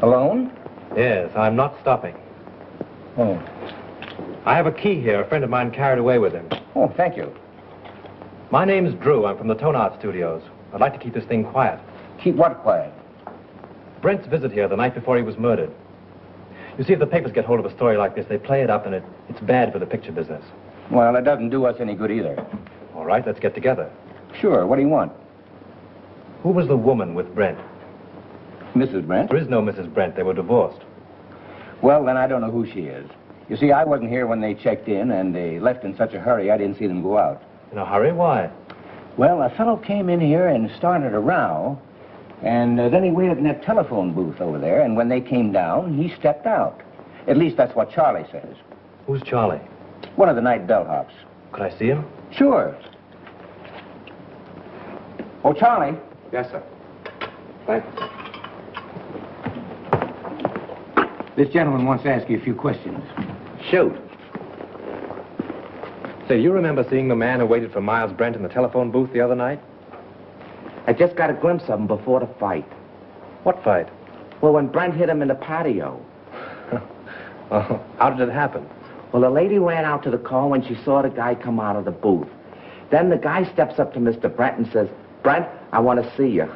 Alone? Yes, I'm not stopping. Oh. I have a key here a friend of mine carried away with him. Oh, thank you. My name's Drew. I'm from the Sono Art Studios. I'd like to keep this thing quiet. Keep what quiet? Brent's visit here the night before he was murdered. You see, if the papers get hold of a story like this, they play it up, and it's bad for the picture business. Well, it doesn't do us any good either. All right, let's get together. Sure, what do you want? Who was the woman with Brent? Mrs. Brent? There is no Mrs. Brent. They were divorced. Well, then I don't know who she is. You see, I wasn't here when they checked in, and they left in such a hurry I didn't see them go out. In a hurry? Why? Well, a fellow came in here and started a row, and then he waited in that telephone booth over there, and when they came down, he stepped out. At least that's what Charlie says. Who's Charlie? One of the night bellhops. Could I see him? Sure. Oh, Charlie. Yes, sir. Thanks. This gentleman wants to ask you a few questions. Shoot. Say, you remember seeing the man who waited for Miles Brent in the telephone booth the other night? I just got a glimpse of him before the fight. What fight? Well, when Brent hit him in the patio. Oh, how did it happen? Well, the lady ran out to the car when she saw the guy come out of the booth. Then the guy steps up to Mr. Brent and says, "Brent, I want to see you."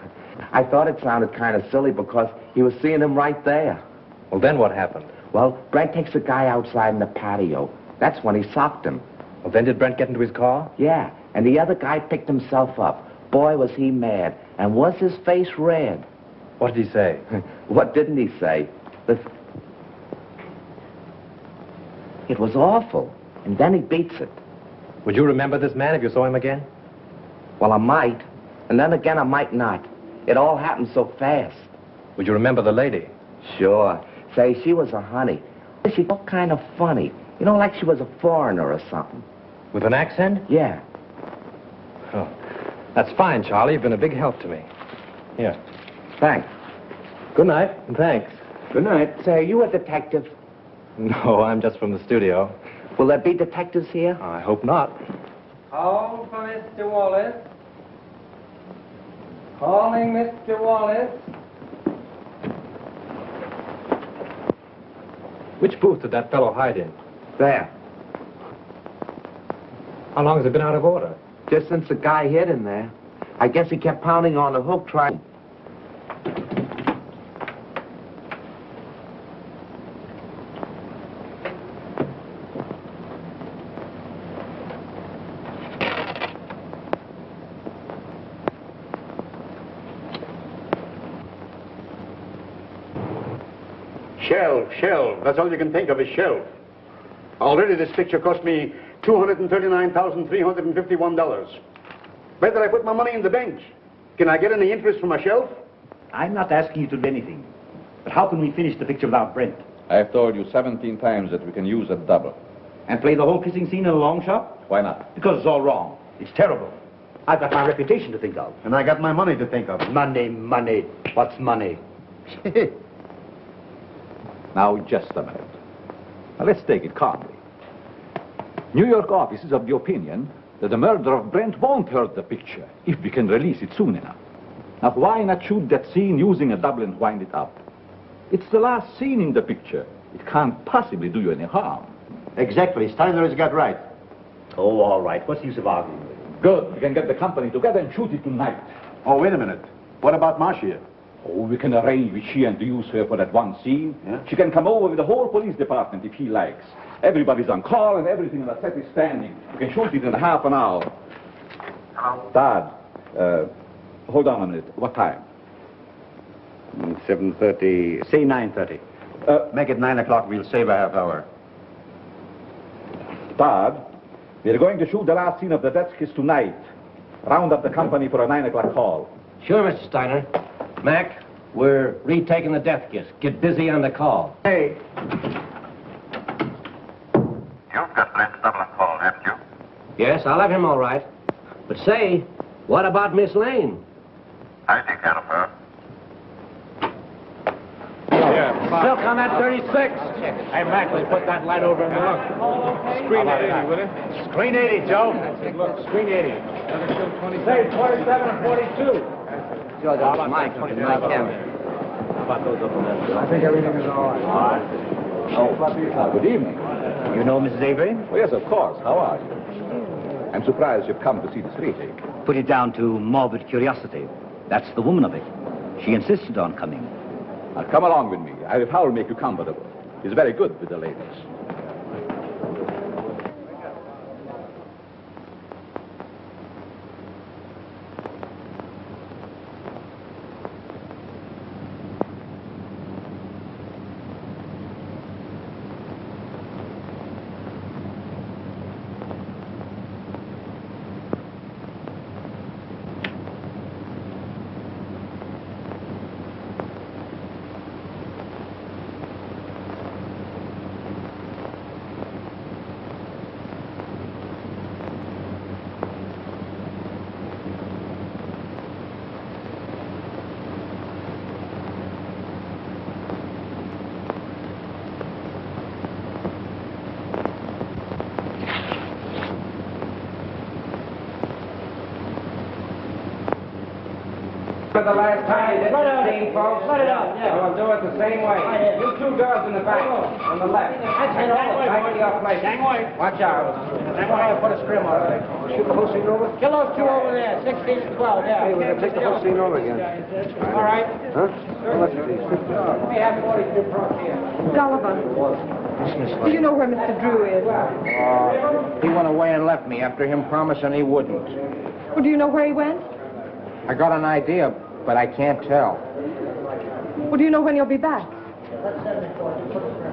I thought it sounded kind of silly because he was seeing him right there. Well, then what happened? Well, Brent takes the guy outside in the patio. That's when he socked him. Well, then did Brent get into his car? Yeah, and the other guy picked himself up. Boy, was he mad. And was his face red. What did he say? What didn't he say? It was awful. And then he beats it. Would you remember this man if you saw him again? Well, I might. And then again, I might not. It all happened so fast. Would you remember the lady? Sure. Say, she was a honey. She looked kind of funny. You know, like she was a foreigner or something. With an accent? Yeah. Oh, that's fine, Charlie. You've been a big help to me. Here. Thanks. Good night, and thanks. Good night. Say, are you a detective? No, I'm just from the studio. Will there be detectives here? I hope not. Call for Mr. Wallace. Calling Mr. Wallace. Which booth did that fellow hide in? There. How long has it been out of order? Just since the guy hit him there. I guess he kept pounding on the hook trying... Shelf. That's all you can think of is shelf. Already this picture cost me $239,351. Where did I put my money in the bank? Can I get any interest from a shelf? I'm not asking you to do anything. But how can we finish the picture without Brent? I have told you 17 times that we can use a double. And play the whole kissing scene in a long shot? Why not? Because it's all wrong. It's terrible. I've got my reputation to think of. And I got my money to think of. Money. What's money? Now, just a minute. Now, let's take it calmly. New York office is of the opinion that the murder of Brent won't hurt the picture if we can release it soon enough. Now, why not shoot that scene using a double and wind it up? It's the last scene in the picture. It can't possibly do you any harm. Exactly. Steiner has got right. Oh, all right. What's the use of arguing? Good. We can get the company together and shoot it tonight. Oh, wait a minute. What about Marcia? Oh, we can arrange with she and to use her for that one scene. Yeah? She can come over with the whole police department if he likes. Everybody's on call and everything on the set is standing. We can shoot it in half an hour. Hello? Dad, hold on a minute. What time? 7:30. Say 9:30. Make it 9 o'clock. We'll save a half hour. Dad, we're going to shoot the last scene of the death kiss tonight. Round up the company for a 9 o'clock call. Sure, Mr. Steiner. Mac, we're retaking the death kiss. Get busy on the call. Hey. You've got Brent's double call, haven't you? Yes, I'll have him all right. But say, what about Miss Lane? I take care of her. Silk on that 36. Hey, Mac, let's put that light over in the look. Screen 80, will it? Screen 80, Joe. Look, screen 80. Say 27 and 42. Joe, that's my camera. How about those up there? I think everything is all right. All right. Oh, good evening. You know Mrs. Avery? Oh, yes, of course. How are you? I'm surprised you've come to see this retake. Put it down to morbid curiosity. That's the woman of it. She insisted on coming. Now, come along with me. I will make you comfortable. He's very good with the ladies. For the last time, this scene, folks. Let it out. We'll do it the same way. You two girls in the back, on the left. Back to your place. Watch out. Put a scrim on it. Shoot the whole scene over? Kill those two over there, 16 and 12, yeah. Hey, we're going to take the whole scene over again. All right. Huh? How much is these? We have 42 pro here. Sullivan, do you know where Mr. Drew is? He went away and left me after him promising he wouldn't. Well, do you know where he went? I got an idea, but I can't tell. Well, do you know when he'll be back?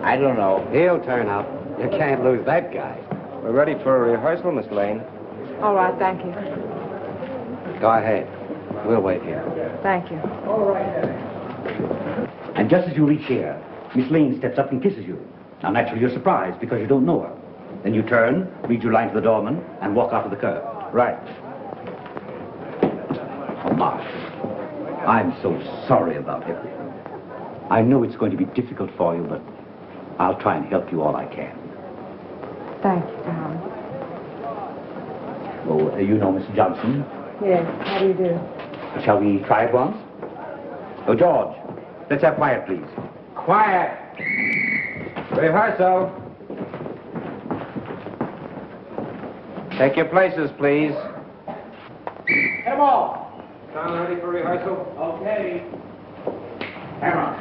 I don't know. He'll turn up. You can't lose that guy. We're ready for a rehearsal, Miss Lane. All right, thank you. Go ahead. We'll wait here. Thank you. And just as you reach here, Miss Lane steps up and kisses you. Now, naturally, you're surprised because you don't know her. Then you turn, read your line to the doorman, and walk out of the curb. Right. Oh, Marsh, I'm so sorry about everything. I know it's going to be difficult for you, but I'll try and help you all I can. Thank you, Tom. Oh, you know Mr. Johnson? Yes, how do you do? Shall we try it once? Oh, George, let's have quiet, please. Quiet. Rehearsal. Take your places, please. Come on. Sound ready for rehearsal? Okay. Camera.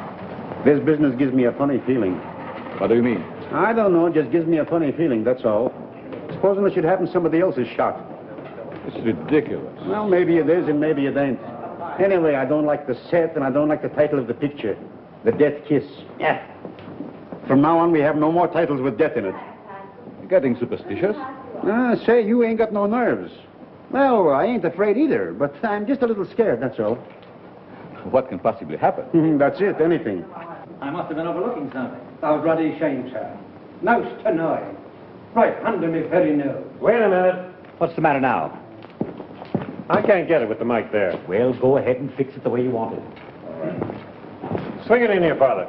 This business gives me a funny feeling. What do you mean? I don't know, it just gives me a funny feeling, that's all. Supposing it should happen, somebody else is shot. It's ridiculous. Well, maybe it is and maybe it ain't. Anyway, I don't like the set and I don't like the title of the picture. The Death Kiss. Yeah. From now on, we have no more titles with death in it. You're getting superstitious? Say, you ain't got no nerves. Well, I ain't afraid either, but I'm just a little scared, that's all. What can possibly happen? That's it, anything. I must have been overlooking something. I was bloody ashamed, sir. Most annoying. Right under me very nose. Wait a minute. What's the matter now? I can't get it with the mic there. Well, go ahead and fix it the way you want it. Swing it in here, Father.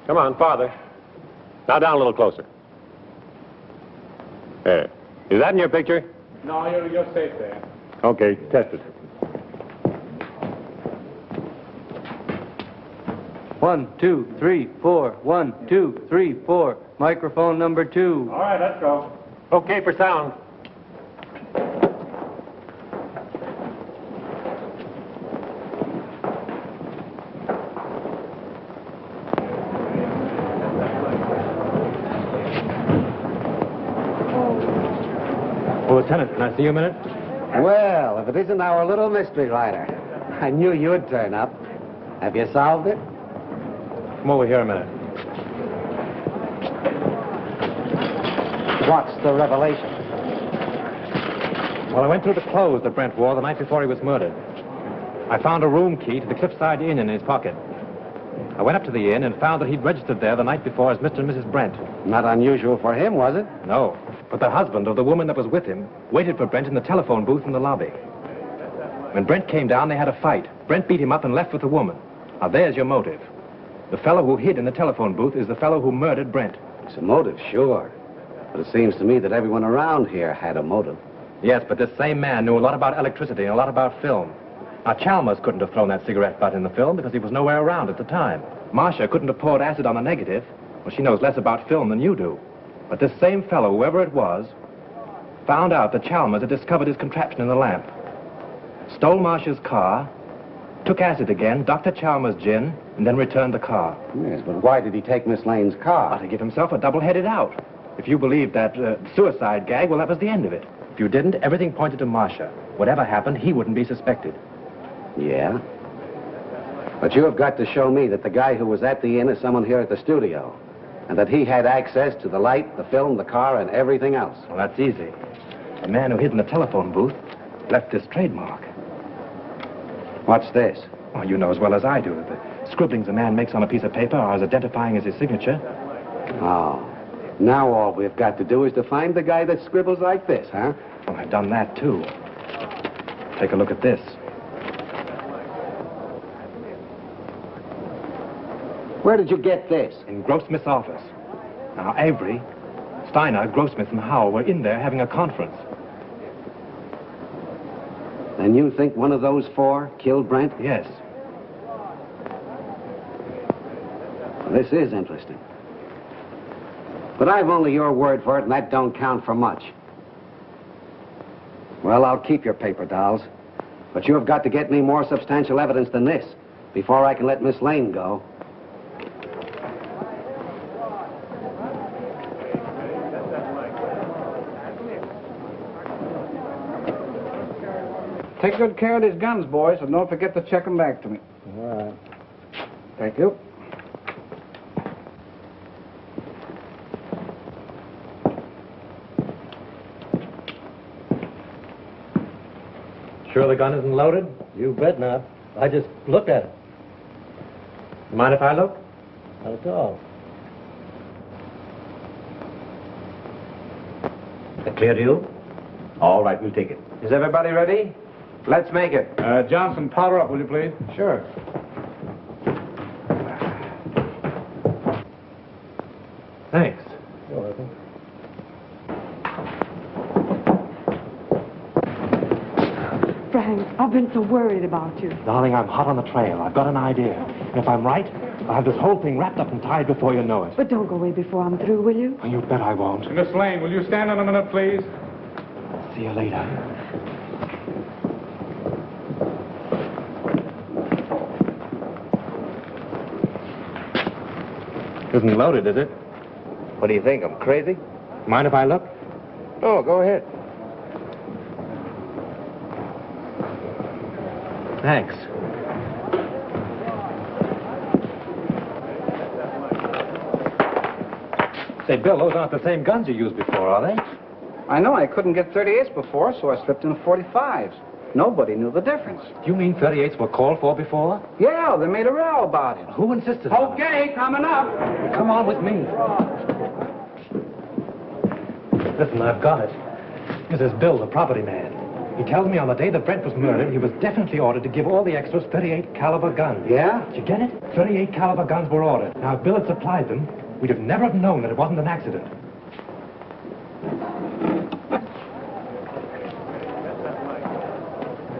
Come on, farther. Now down a little closer. There. Is that in your picture? No, you're safe there. Okay, test it. 1, 2, 3, 4. 1, 2, 3, 4. Microphone number 2. All right, let's go. Okay for sound. Well, Lieutenant, can I see you a minute? Well, if it isn't our little mystery writer. I knew you'd turn up. Have you solved it? Come over here a minute. What's the revelation? Well, I went through the clothes that Brent wore the night before he was murdered. I found a room key to the Cliffside Inn in his pocket. I went up to the inn and found that he'd registered there the night before as Mr. and Mrs. Brent. Not unusual for him, was it? No, but the husband of the woman that was with him waited for Brent in the telephone booth in the lobby. When Brent came down, they had a fight. Brent beat him up and left with the woman. Now, there's your motive. The fellow who hid in the telephone booth is the fellow who murdered Brent. It's a motive, sure. But it seems to me that everyone around here had a motive. Yes, but this same man knew a lot about electricity and a lot about film. Now, Chalmers couldn't have thrown that cigarette butt in the film because he was nowhere around at the time. Marcia couldn't have poured acid on a negative. Well, she knows less about film than you do. But this same fellow, whoever it was, found out that Chalmers had discovered his contraption in the lamp, stole Marcia's car, took acid again, Dr. Chalmers' gin, and then returned the car. Yes, but why did he take Miss Lane's car? To give himself a double-headed out. If you believed that suicide gag, well, that was the end of it. If you didn't, everything pointed to Marcia. Whatever happened, he wouldn't be suspected. Yeah? But you have got to show me that the guy who was at the inn is someone here at the studio, and that he had access to the light, the film, the car, and everything else. Well, that's easy. The man who hid in the telephone booth left this trademark. What's this? Oh, you know as well as I do. The scribblings a man makes on a piece of paper are as identifying as his signature. Oh. Now all we've got to do is to find the guy that scribbles like this, huh? Oh, I've done that, too. Take a look at this. Where did you get this? In Grossmith's office. Now, Avery, Steiner, Grossmith, and Howell were in there having a conference. Then you think one of those four killed Brent? Yes. This is interesting. But I've only your word for it, and that don't count for much. Well, I'll keep your paper dolls. But you have got to get me more substantial evidence than this before I can let Miss Lane go. Take good care of these guns, boys, and don't forget to check them back to me. All right. Thank you. Sure the gun isn't loaded? You bet not. I just looked at it. Mind if I look? Not at all. That clear to you? All right, we'll take it. Is everybody ready? Let's make it. Johnson, powder up, will you please? Sure. Thanks. You're welcome. Frank, I've been so worried about you. Darling, I'm hot on the trail. I've got an idea. And if I'm right, I'll have this whole thing wrapped up and tied before you know it. But don't go away before I'm through, will you? Oh, you bet I won't. Miss Lane, will you stand on a minute, please? See you later. Isn't loaded, is it? What do you think? I'm crazy? Mind if I look? Oh, go ahead. Thanks. Say, Bill, those aren't the same guns you used before, are they? I know I couldn't get 38s before, so I slipped into 45s. Nobody knew the difference. You mean 38s were called for before? Yeah, they made a row about it. Who insisted on it? Okay, coming up. Come on with me. Listen, I've got it. This is Bill, the property man. He tells me on the day that Brent was murdered, he was definitely ordered to give all the extras 38 caliber guns. Yeah? Did you get it? 38 caliber guns were ordered. Now, if Bill had supplied them, we'd have never have known that it wasn't an accident.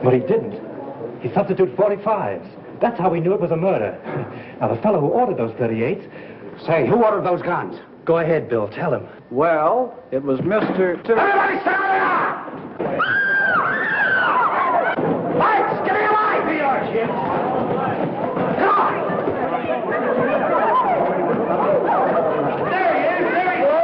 But he didn't. He substituted 45s. That's how we knew it was a murder. Now, the fellow who ordered those 38s... Say, who ordered those guns? Go ahead, Bill. Tell him. Well, it was Mr. Everybody stand up! Lights, get me a light here, kids! Come on! There he is! There he goes!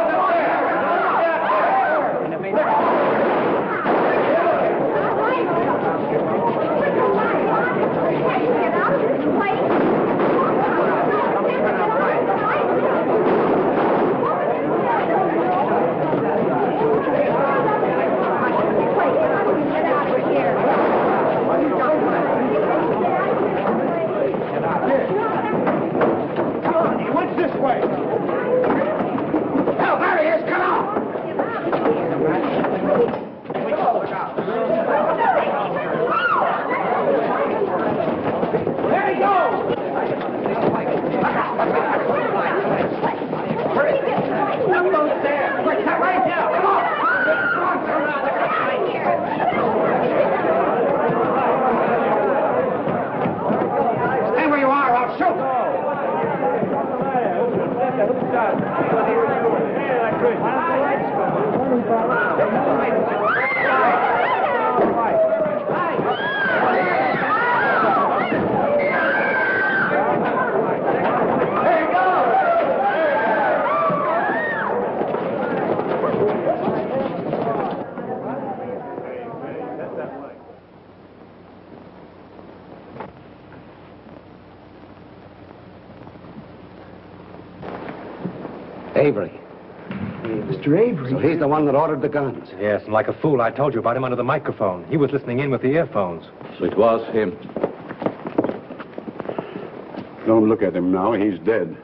Avery. Mr. Avery? So he's the one that ordered the guns. Yes, and like a fool, I told you about him under the microphone. He was listening in with the earphones. So it was him. Don't look at him now. He's dead.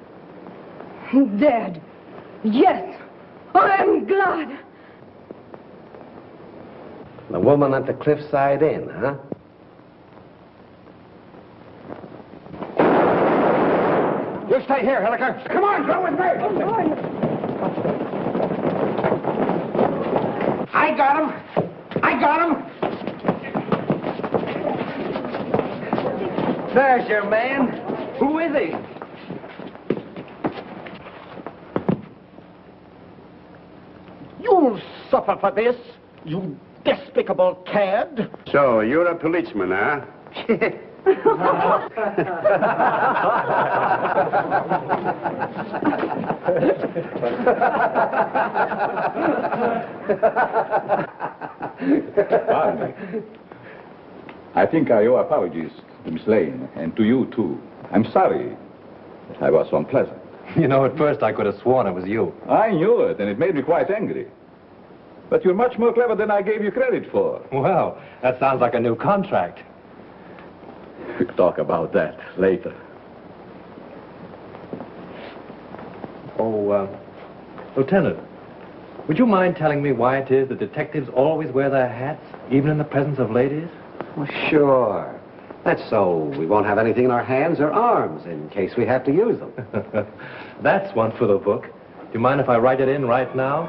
Dead. Yes. I'm glad. The woman at the Cliffside Inn, huh? You stay here, Halik. Come on, go with me. I got him. I got him. There's your man. Who is he? You'll suffer for this, you despicable cad. So, you're a policeman, huh? Pardon me. I think I owe apologies to Miss Lane, and to you, too. I'm sorry that I was so unpleasant. You know, at first I could have sworn it was you. I knew it, and it made me quite angry. But you're much more clever than I gave you credit for. Well, that sounds like a new contract. We'll talk about that later. Oh, Lieutenant, would you mind telling me why it is that detectives always wear their hats, even in the presence of ladies? Well, sure. That's so we won't have anything in our hands or arms in case we have to use them. That's one for the book. Do you mind if I write it in right now?